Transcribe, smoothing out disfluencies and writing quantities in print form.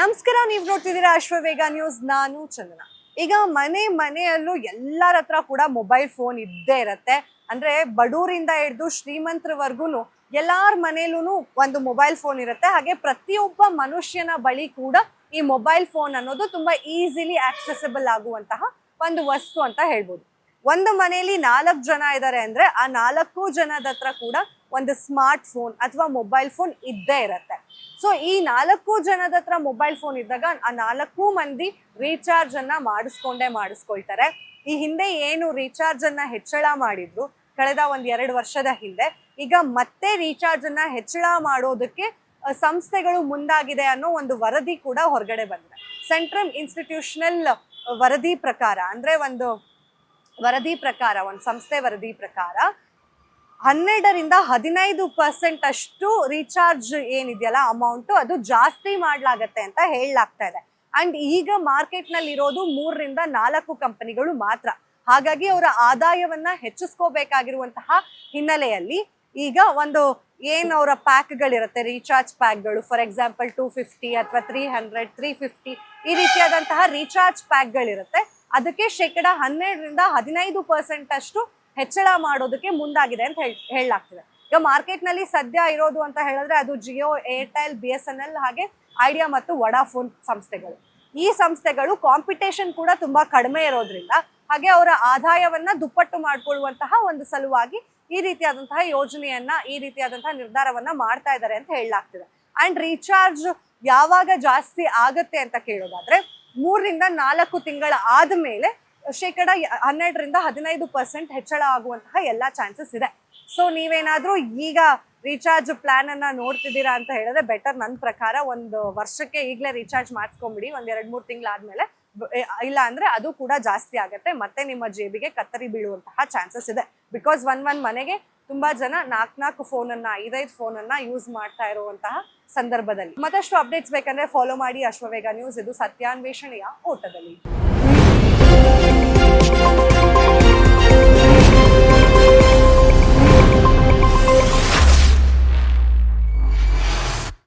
ನಮಸ್ಕಾರ, ನೀವು ನೋಡ್ತಿದ್ದೀರಾ ಅಶ್ವವೇಗ ನ್ಯೂಸ್. ನಾನು ಚಂದನ. ಈಗ ಮನೆಯಲ್ಲೂ ಎಲ್ಲರ ಹತ್ರ ಕೂಡ ಮೊಬೈಲ್ ಫೋನ್ ಇದ್ದೇ ಇರತ್ತೆ. ಅಂದ್ರೆ ಬಡೂರಿಂದ ಹಿಡಿದು ಶ್ರೀಮಂತರವರೆಗೂ ಎಲ್ಲಾರ ಮನೆಯಲ್ಲೂ ಒಂದು ಮೊಬೈಲ್ ಫೋನ್ ಇರುತ್ತೆ. ಹಾಗೆ ಪ್ರತಿಯೊಬ್ಬ ಮನುಷ್ಯನ ಬಳಿ ಕೂಡ ಈ ಮೊಬೈಲ್ ಫೋನ್ ಅನ್ನೋದು ತುಂಬಾ ಈಸಿಲಿ ಆಕ್ಸೆಸಿಬಲ್ ಆಗುವಂತಹ ಒಂದು ವಸ್ತು ಅಂತ ಹೇಳ್ಬೋದು. ಒಂದು ಮನೆಯಲ್ಲಿ 4 ಜನ ಇದ್ದಾರೆ ಅಂದ್ರೆ ಆ 4 ಜನದ ಹತ್ರ ಕೂಡ ಒಂದು ಸ್ಮಾರ್ಟ್ ಫೋನ್ ಅಥವಾ ಮೊಬೈಲ್ ಫೋನ್ ಇದ್ದೇ ಇರತ್ತೆ. ಸೊ ಈ 4 ಜನದ ಹತ್ರ ಮೊಬೈಲ್ ಫೋನ್ ಇದ್ದಾಗ ಆ 4 ಮಂದಿ ರೀಚಾರ್ಜ್ ಅನ್ನ ಮಾಡಿಸ್ಕೊಳ್ತಾರೆ. ಈ ಹಿಂದೆ ಏನು ರೀಚಾರ್ಜ್ ಅನ್ನ ಹೆಚ್ಚಳ ಮಾಡಿದ್ರು ಕಳೆದ 1-2 ವರ್ಷದ ಹಿಂದೆ, ಈಗ ಮತ್ತೆ ರೀಚಾರ್ಜ್ ಅನ್ನ ಹೆಚ್ಚಳ ಮಾಡೋದಕ್ಕೆ ಸಂಸ್ಥೆಗಳು ಮುಂದಾಗಿದೆ ಅನ್ನೋ ಒಂದು ವರದಿ ಕೂಡ ಹೊರಗಡೆ ಬಂದಿದೆ. ಸೆಂಟ್ರಲ್ ಇನ್ಸ್ಟಿಟ್ಯೂಷನಲ್ ವರದಿ ಪ್ರಕಾರ, ಅಂದ್ರೆ ಒಂದು ಸಂಸ್ಥೆ ವರದಿ ಪ್ರಕಾರ 12ರಿಂದ 15% ಅಷ್ಟು ರೀಚಾರ್ಜ್ ಏನಿದೆಯಲ್ಲ ಅಮೌಂಟ್ ಅದು ಜಾಸ್ತಿ ಮಾಡ್ಲಾಗತ್ತೆ ಅಂತ ಹೇಳಲಾಗ್ತಾ ಇದೆ. ಅಂಡ್ ಈಗ ಮಾರ್ಕೆಟ್ ನಲ್ಲಿ ಇರೋದು 3ರಿಂದ 4 ಕಂಪನಿಗಳು ಮಾತ್ರ. ಹಾಗಾಗಿ ಅವರ ಆದಾಯವನ್ನ ಹೆಚ್ಚಿಸ್ಕೋಬೇಕಾಗಿರುವಂತಹ ಹಿನ್ನೆಲೆಯಲ್ಲಿ ಈಗ ಒಂದು ಏನ್ ಅವರ ಪ್ಯಾಕ್ಗಳಿರುತ್ತೆ, ರೀಚಾರ್ಜ್ ಪ್ಯಾಕ್ಗಳು, ಫಾರ್ ಎಕ್ಸಾಂಪಲ್ 250 ಅಥವಾ 300, 350 ಈ ರೀತಿಯಾದಂತಹ ರೀಚಾರ್ಜ್ ಪ್ಯಾಕ್ಗಳಿರುತ್ತೆ. ಅದಕ್ಕೆ 12ರಿಂದ 15% ಅಷ್ಟು ಹೆಚ್ಚಳ ಮಾಡೋದಕ್ಕೆ ಮುಂದಾಗಿದೆ ಅಂತ ಹೇಳಲಾಗ್ತಿದೆ. ಈಗ ಮಾರ್ಕೆಟ್ ನಲ್ಲಿ ಸದ್ಯ ಇರೋದು ಅಂತ ಹೇಳಿದ್ರೆ ಅದು ಜಿಯೋ, ಏರ್ಟೆಲ್, BSNL ಹಾಗೆ ಐಡಿಯಾ ಮತ್ತು ವಡಾಫೋನ್ ಸಂಸ್ಥೆಗಳು. ಈ ಸಂಸ್ಥೆಗಳು ಕಾಂಪಿಟೇಷನ್ ಕೂಡ ತುಂಬಾ ಕಡಿಮೆ ಇರೋದ್ರಿಂದ ಹಾಗೆ ಅವರ ಆದಾಯವನ್ನ ದುಪ್ಪಟ್ಟು ಮಾಡ್ಕೊಳ್ಳುವಂತಹ ಒಂದು ಸಲುವಾಗಿ ಈ ರೀತಿಯಾದಂತಹ ಯೋಜನೆಯನ್ನ, ಈ ರೀತಿಯಾದಂತಹ ನಿರ್ಧಾರವನ್ನ ಮಾಡ್ತಾ ಇದ್ದಾರೆ ಅಂತ ಹೇಳಲಾಗ್ತಿದೆ. ಅಂಡ್ ರೀಚಾರ್ಜ್ ಯಾವಾಗ ಜಾಸ್ತಿ ಆಗತ್ತೆ ಅಂತ ಕೇಳೋದಾದ್ರೆ 3ರಿಂದ 4 ತಿಂಗಳ ಆದ್ಮೇಲೆ 12ರಿಂದ 15% ಹೆಚ್ಚಳ ಆಗುವಂತಹ ಎಲ್ಲಾ ಚಾನ್ಸಸ್ ಇದೆ. ಸೊ ನೀವೇನಾದ್ರೂ ಈಗ ರೀಚಾರ್ಜ್ ಪ್ಲಾನ್ ಅನ್ನ ನೋಡ್ತಿದ್ದೀರಾ ಅಂತ ಹೇಳಿದ್ರೆ ಬೆಟರ್. ನನ್ನ ಪ್ರಕಾರ 1 ವರ್ಷಕ್ಕೆ ಈಗಲೇ ರೀಚಾರ್ಜ್ ಮಾಡಿಸ್ಕೊಂಬಿಡಿ, 1-2-3 ತಿಂಗಳಾದ್ಮೇಲೆ. ಇಲ್ಲ ಅಂದ್ರೆ ಅದು ಕೂಡ ಜಾಸ್ತಿ ಆಗತ್ತೆ, ಮತ್ತೆ ನಿಮ್ಮ ಜೇಬಿಗೆ ಕತ್ತರಿ ಬೀಳುವಂತಹ ಚಾನ್ಸಸ್ ಇದೆ. ಬಿಕಾಸ್ ಒಂದ್ ಮನೆಗೆ ತುಂಬಾ ಜನ 4 ಫೋನ್ ಅನ್ನ, 5 ಫೋನ್ ಅನ್ನ ಯೂಸ್ ಮಾಡ್ತಾ ಇರುವಂತಹ ಸಂದರ್ಭದಲ್ಲಿ. ಮತ್ತಷ್ಟು ಅಪ್ಡೇಟ್ಸ್ ಬೇಕಂದ್ರೆ ಫಾಲೋ ಮಾಡಿ ಅಶ್ವವೇಗ ನ್ಯೂಸ್. ಇದು ಸತ್ಯಾನ್ವೇಷಣೆಯ ಓಟದಲ್ಲಿ.